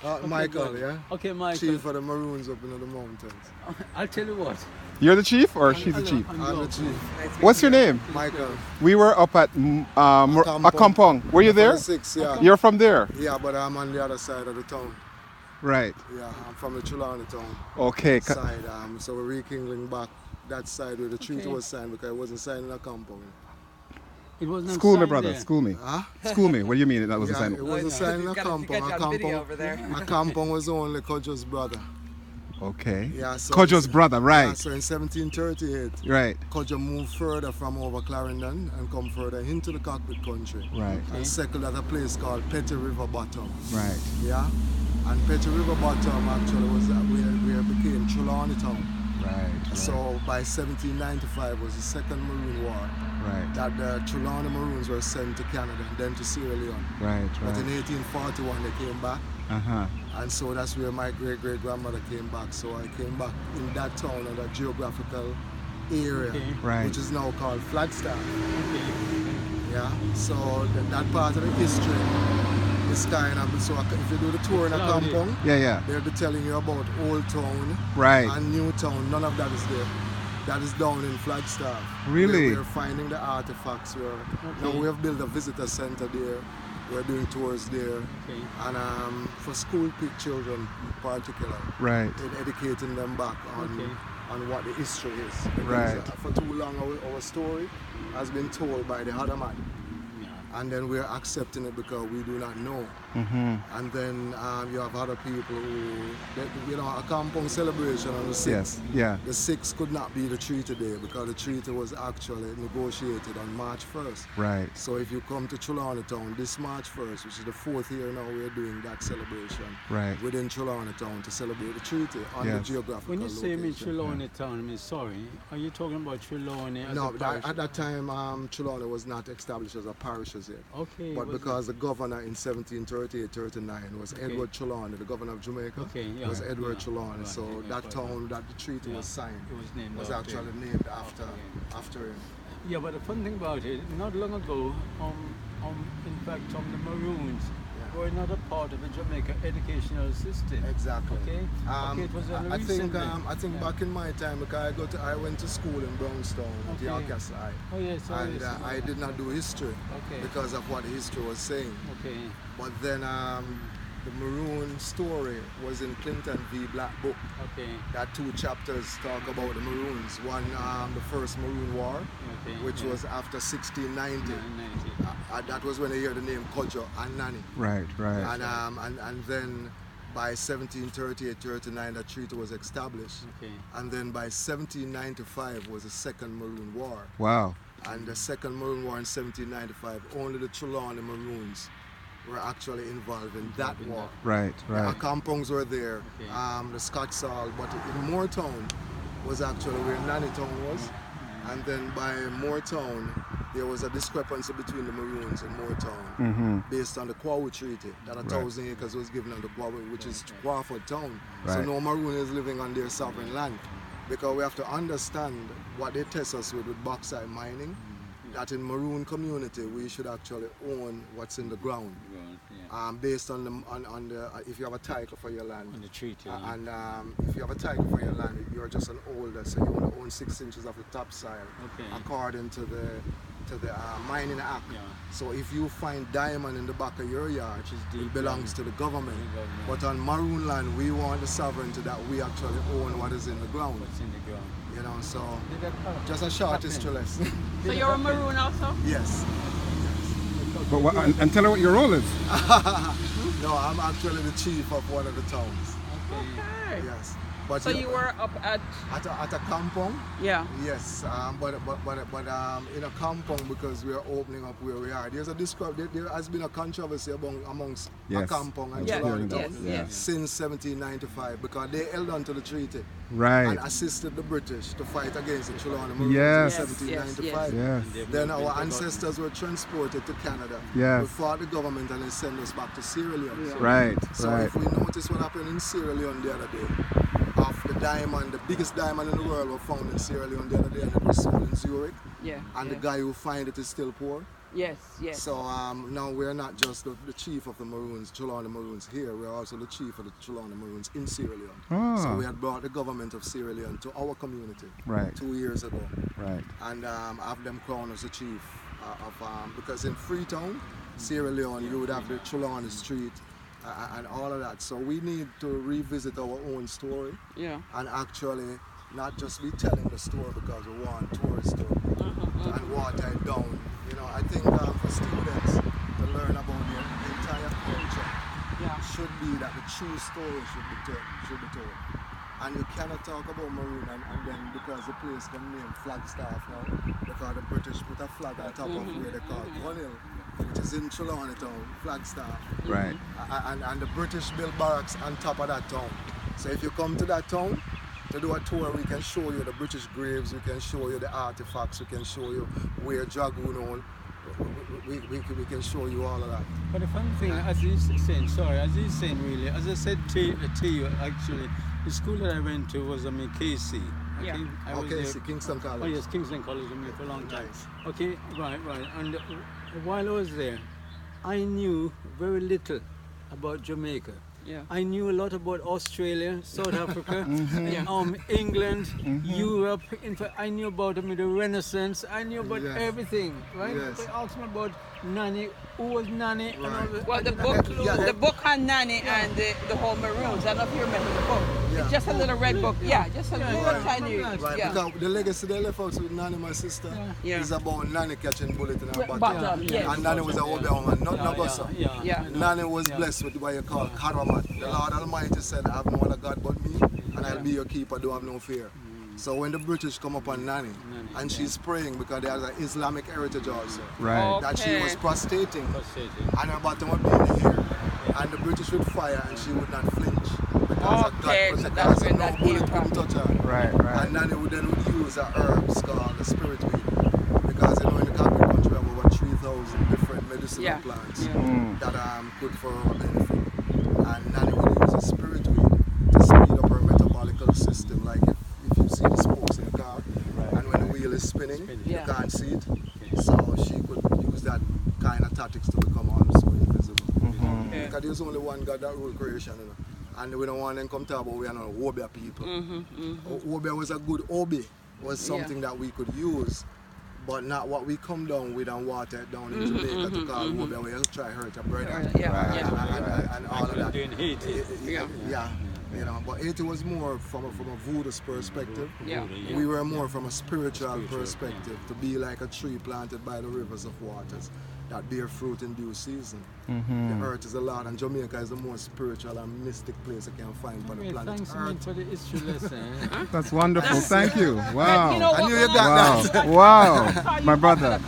Okay, Michael, good. yeah? Okay, Michael. Chief of the Maroons up in the mountains. I'll tell you what. You're the chief or she's the Hello, chief? I'm the Joe. chief. What's your name? Michael. We were up at Akampong. Were you there? 6, yeah. You're from there? Yeah, but I'm on the other side of the town. Right. Yeah, I'm from the Trelawney town Okay. side. So we're rekindling back that side where the treaty was signed because it wasn't signed in a compound. It was not School me, signed brother. there. School me. Huh? School me. What do you mean that wasn't Yeah, signed? it wasn't signed in a compound. A compound was only Kojo's brother. Okay. Yeah, so Kojo's brother, right? Yeah, so in 1738, Right. Kojo moved further from over Clarendon and come further into the cockpit country. Right. And settled at a place called Petty River Bottom. Right. Yeah. And Petty River Bottom actually was where it became Trelawney Town. Right. So by 1795 was the Second Maroon War. Right. That the Trelawney Maroons were sent to Canada and then to Sierra Leone. Right. But in Right. 1841 they came back. Uh-huh. And so that's where my great-great-grandmother came back. So I came back in that town or that geographical area, Okay. Right. which is now called Flagstaff. Okay. Yeah. So that part of the history is kind of, so if you do the tour in a Cloudy. compound, Yeah, yeah. they'll be telling you about Old Town Right. and New Town. None of that is there. That is down in Flagstaff. Really? We're finding the artifacts. Now Okay. we have built a visitor center there. We're doing tours there. Okay. And for school children in particular, Right. in educating them back Okay. on what the history is. Because, Right. for too long our story has been told by the other man. Yeah. And then we're accepting it because we do not know. Mm-hmm. And then you have other people who, a compound celebration on the 6th. Yes. Yeah. The 6th could not be the treaty day because the treaty was actually negotiated on March 1st. Right. So if you come to Trelawney Town this March 1st, which is the 4th year now we're doing that celebration Right. within Trelawney Town to celebrate the treaty on the Yes. geographical When you say me location. Trelawney Town, I mean, sorry, are you talking about Trelawney as No, a parish? at that time Trelawney was not established as a parish as yet. Okay. But was because the governor in 1738-39 was Okay. Edward Trelawney, the governor of Jamaica, Okay, yeah, was Edward yeah, Trelawney. right, So yeah, that right, town that the treaty Yeah, was signed it was named was after actually him. named after him. Yeah, but the fun thing about it, not long ago, in fact, the Maroons were not a part of the Jamaica educational system. Exactly. Okay. Okay, it was only I think recently. I think Yeah. back in my time, because I went to school in Brownstown at the Okay. Arkansas High, Oh yes. Oh, and yes. I did not do history Okay. because of what history was saying. Okay. But then the Maroon story was in Clinton v. Black Book. Okay. That 2 chapters talk about the Maroons. One, the first Maroon War, Okay. which yeah. was after 1690. 990. That was when they hear the name Kojo and Nani. Right. Right. And then by 1738-39 that treaty was established. Okay. And then by 1795 was the Second Maroon War. Wow. And the Second Maroon War in 1795, only the Trelawney Maroons were actually involved in that war. Right. Our Right. compounds were there, Okay. the Scotsall, but in Moortown was actually where Nannytown was. And then by Moortown, there was a discrepancy between the Maroons and Moortown Mm-hmm. based on the Quawo Treaty, that 1,000 acres was given on the Quawo, which is Crawford Town. So Right. no Maroon is living on their sovereign land. Because we have to understand what they test us with bauxite mining, that in Maroon community we should actually own what's in the ground. Based on the if you have a title for your land. On the treaty. And if you have a title for your land, you're just an older, so you only own 6 inches of the topsoil, Okay. according to the Mining Act. Yeah. So if you find diamond in the back of your yard, Which is it deep belongs down. to the government. To the government. But on Maroon land, we want the sovereignty that we actually own what is in the ground. What's in the ground? You know, so Did that happen? just a short Happen? history lesson. So you're a Maroon also? Yes. But what, and tell her what your role is. No, I'm actually the chief of one of the towns. Okay. Yes. But So you were up at, at a compound? yeah. Yes, but in a compound, because we are opening up where we are. There has been a controversy amongst a Yes. compound and Yes, Trelawney yes, Town yes. since 1795 because they held on to the treaty Right. and assisted the British to fight against the Trelawney Maroons Yes. in 1795. Yes. Then our ancestors were transported to Canada. Yes. We fought the government and they sent us back to Sierra Leone. Right. So Right. if we notice what happened in Sierra Leone the other day, of the diamond, the biggest diamond in the world was found in Sierra Leone the other day and it was sold in Zurich. Yeah. And yeah. the guy who find it is still poor. Yes, yes. So now we're not just the chief of the Maroons, Trelawney Maroons here, we're also the chief of the Trelawney Maroons in Sierra Leone. So we had brought the government of Sierra Leone to our community Right. 2 years ago. Right. And have them crowned as the chief because in Freetown, Sierra Leone, you would have the Trelawney Street and all of that. So we need to revisit our own story and actually not just be telling the story because we want tourists to and water it down. You know, I think for students to learn about their entire culture should be that the true story should be told. And you cannot talk about Maroon and then because the place can name Flagstaff now, because the British put a flag on top of where they call Gunnell, which is in Trelawney town, Flagstaff. Right. And the British built barracks on top of that town. So if you come to that town to do a tour, we can show you the British graves, we can show you the artifacts, we can show you where Dragoon owned. We can show you all of that. But the funny thing, as he's saying really, as I said to you actually, the school that I went to was KC. I was Okay, there, Kingston College. Oh yes, Kingston College, I mean, for a long time. Nice. Okay, right. And while I was there, I knew very little about Jamaica. Yeah. I knew a lot about Australia, South Africa, England, Europe. In fact, I knew about the Renaissance. I knew about everything, right? Yes. They asked me about Nanny, who was Nanny, and all that. Well, the book on Nanny and the whole Maroons. I don't know if you remember the book. It's just a little red book. Yeah, just a little tiny. Right, because the legacy they left us with Nanny, my sister, is about Nanny catching bullet in her bottom. And Nanny was a old woman, not Nagosa. Nanny was blessed with what you call karamat. The Lord Almighty said, I have no other God but me, and I'll be your keeper, don't have no fear. So when the British come upon Nanny, and she's praying because there's an Islamic heritage also, Right. that she was prostrating, and her bottom would be in the air, and the British would fire and she would not flinch because of God protect her, so no bullet couldn't touch her. Right. And Nanny would use a herbs called the spirit weed, because you know in the Catholic country we have over 3,000 different medicinal plants that are good for our benefit. And Nanny would use a spirit weed to speed up her metabolic system, like if you see the spokes in the car, and when the wheel is spinning, you can't see it. So she could use that kind of tactics to become so invisible. Because there's only one God that rule creation, you know. And we don't want them come talk about we are not Obia people. Obia was a good Obi, was something that we could use, but not what we come down with and water it down in Jamaica to call Obia, where you try hurt your brother. And all of that. Doing Haiti. You know, but Haiti was more from a Voodoo perspective. We were more from a spiritual perspective, to be like a tree planted by the rivers of waters that bear fruit in due season. The earth is a lot, and Jamaica is the most spiritual and mystic place you can find on the planet Thanks Earth. for the history lesson. That's wonderful. Thank you. Wow. You know I knew you what, got that. Wow. My brother.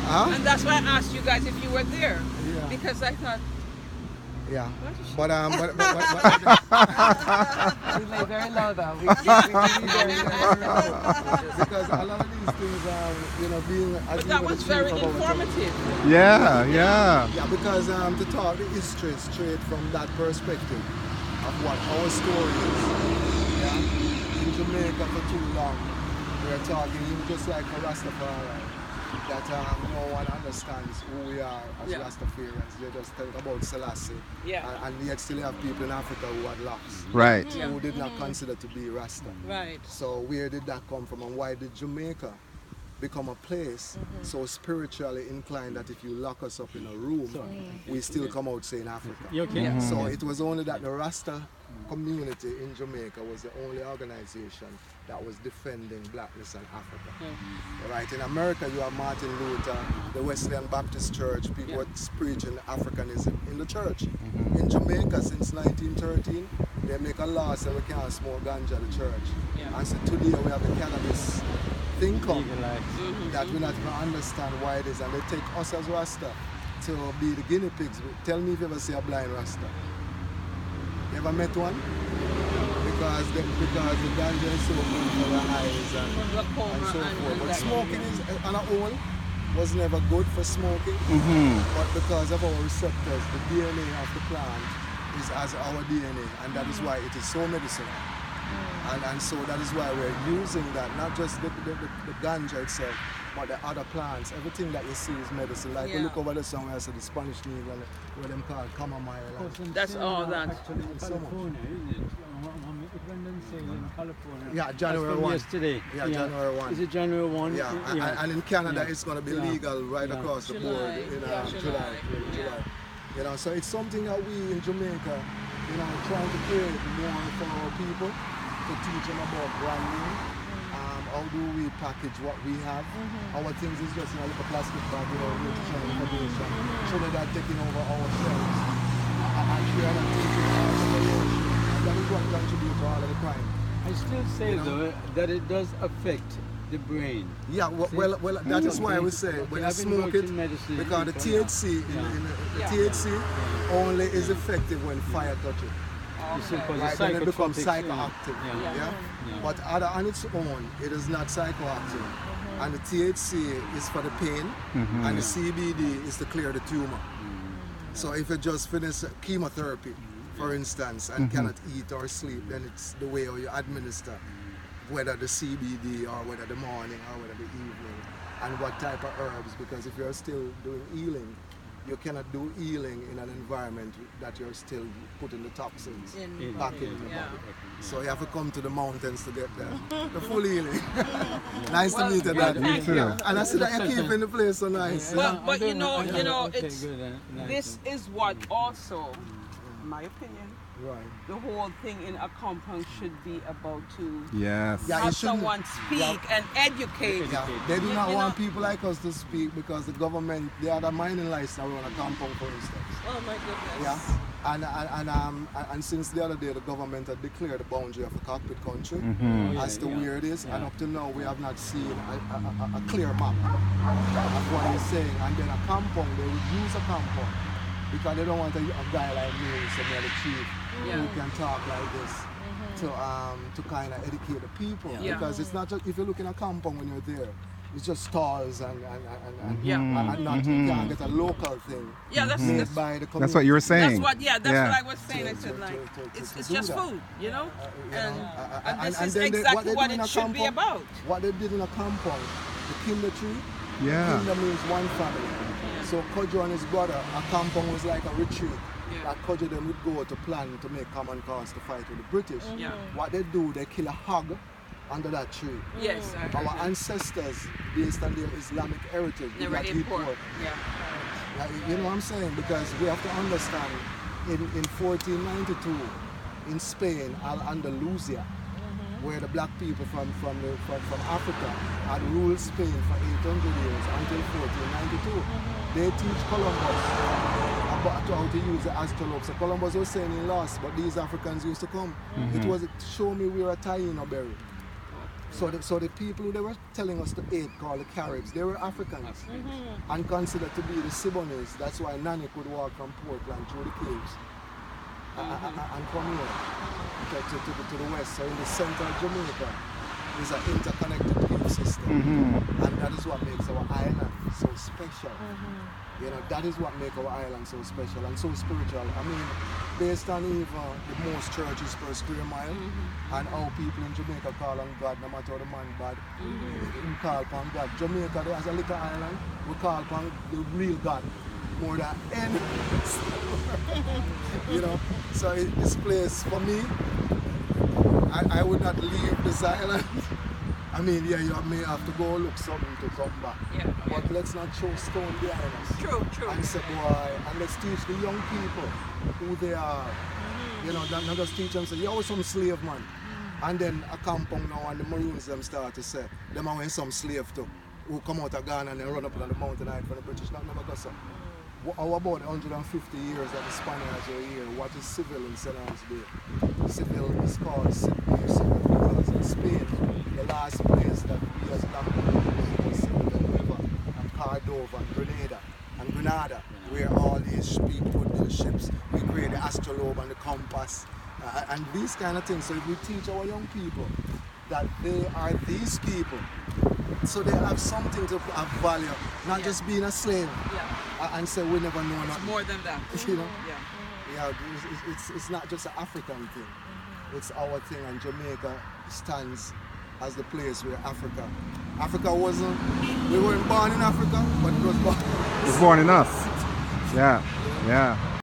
And that's why I asked you guys if you were there. Because I thought, But we made very low though. because a lot of these things are, you know, being as But that was very informative. Yeah. Because to talk the history straight from that perspective of what our story is. In Jamaica for too long, we're talking just like a Rastafari, that no one understands who we are as Rastafarians. They just think about Selassie. And yet still have people in Africa who had locks. Right. Who did not consider to be Rasta. Right. So where did that come from, and why did Jamaica become a place so spiritually inclined that if you lock us up in a room, we still come out saying Africa? You okay? So it was only that the Rasta community in Jamaica was the only organization that was defending blackness in Africa. Right, in America you have Martin Luther, the Wesleyan Baptist Church, people were preaching Africanism in the church. In Jamaica since 1913, they make a law saying we can't smoke ganja at the church. And so today we have the cannabis thing come that we not even understand why it is, and they take us as Rasta to be the guinea pigs. Tell me if you ever see a blind Rasta. You ever met one? Because the ganja is so good for the eyes and so forth. But smoking is, on our own, was never good for smoking. But because of our receptors, the DNA of the plant is as our DNA, and that is why it is so medicinal. And so that is why we're using that, not just the ganja itself, but the other plants, everything that you see is medicine. Like we look over there somewhere, so the Spanish needle, where them called chamomile. That's all that. Actually, in California, isn't it? It went on sale in California. Yeah, January 1. Yesterday. Yeah, January 1. Is it January 1? Yeah, and in Canada it's going to be legal right across the board in July. You know, so it's something that we in Jamaica, you know, trying to create more for our people, to teach them about branding. How do we package what we have? Our things is just in a little plastic bag, you know, nutrition information, so that they're taking over our shelves. And we are not teaching entrepreneurship. And that is what contributes to all of the crime. I still say though that it does affect the brain. Yeah, well, that is why we say when you smoke it, because the THC, the THC only is effective when fire touches it. Right, then it becomes psychoactive. Yeah. But on its own, it is not psychoactive. And the THC is for the pain, and the CBD is to clear the tumor. So if you just finish chemotherapy, for instance, and cannot eat or sleep, then it's the way you administer, whether the CBD or whether the morning or whether the evening, and what type of herbs, because if you're still doing healing, you cannot do healing in an environment that you're still putting the toxins back in the body. So you have to come to the mountains to get the full healing. Nice to meet you, Daddy. Me too. And I see that you're keeping the place so nice. Well, but you know, it's this is what also, in my opinion, the whole thing in a compound should be about to have someone speak and educate. They do not want people like us to speak because the government, they are the mining license around a compound, for instance. Oh my goodness. Yeah, and since the other day, the government had declared the boundary of the cockpit country as to where it is, and up to now we have not seen a clear map of what they're saying. And then a compound, they would use a compound because they don't want a guy like me, so near the chief, who can talk like this to kind of educate the people. Because it's not just, if you look in a compound when you're there, it's just stores and not, you can't get a local thing made by the community. That's what you were saying. That's what I was saying. I said, like, it's just food, you know? And this is exactly what it should be about. What they did in a compound, the kinder tree, kinder means one family. So Kojo and his brother, a compound was like a retreat. That Kojo then would go to plan to make common cause to fight with the British. What they do, they kill a hog under that tree. Yes. Our ancestors, based on their Islamic heritage, did not eat pork. You know what I'm saying? Because we have to understand, in 1492, in Spain, Al-Andalusia, where the black people from Africa had ruled Spain for 800 years until 1492. They teach Columbus about how to use the astrolabe. So Columbus was saying he lost, but these Africans used to come. It was to show me where a taino berry. So the people who they were telling us to aid, called the Caribs, they were Africans and considered to be the Siboneyes. That's why Nani could walk from Portland through the caves and come here to the west. So in the center of Jamaica is an interconnected cave system, and that is what makes our island so special. You know, that is what makes our island so special and so spiritual. I mean, based on even the most churches per square mile and how people in Jamaica call on God, no matter how the man bad, we call upon God. Jamaica, as a little island, we call upon the real God more than any. You know, so this place for me, I would not leave this island. I mean, you may have to go look something to come back. But let's not throw stone behind us. True. And say, boy, and let's teach the young people who they are. You know, not just teach them, say, you're some slave man. And then a compound now and the Maroons them start to say, them are some slave too, who come out of Ghana and then run up on the mountain hide for the British. Not never go so. How about 150 years that the Spaniards were here? What is civil in St. Anne's Bay? Civil is called civil because in Spain, the last place that we as black people was the river and Cordova and Grenada, where all these people put their ships. We create the astrolabe and the compass and these kind of things. So if we teach our young people that they are these people, so they have something to have value, not just being a slave and say we never know nothing. It's more than that. You know? It's not just an African thing. It's our thing, and Jamaica stands as the place where Africa Africa wasn't, we weren't born in Africa, but it was born. It's born in us. Yeah, yeah.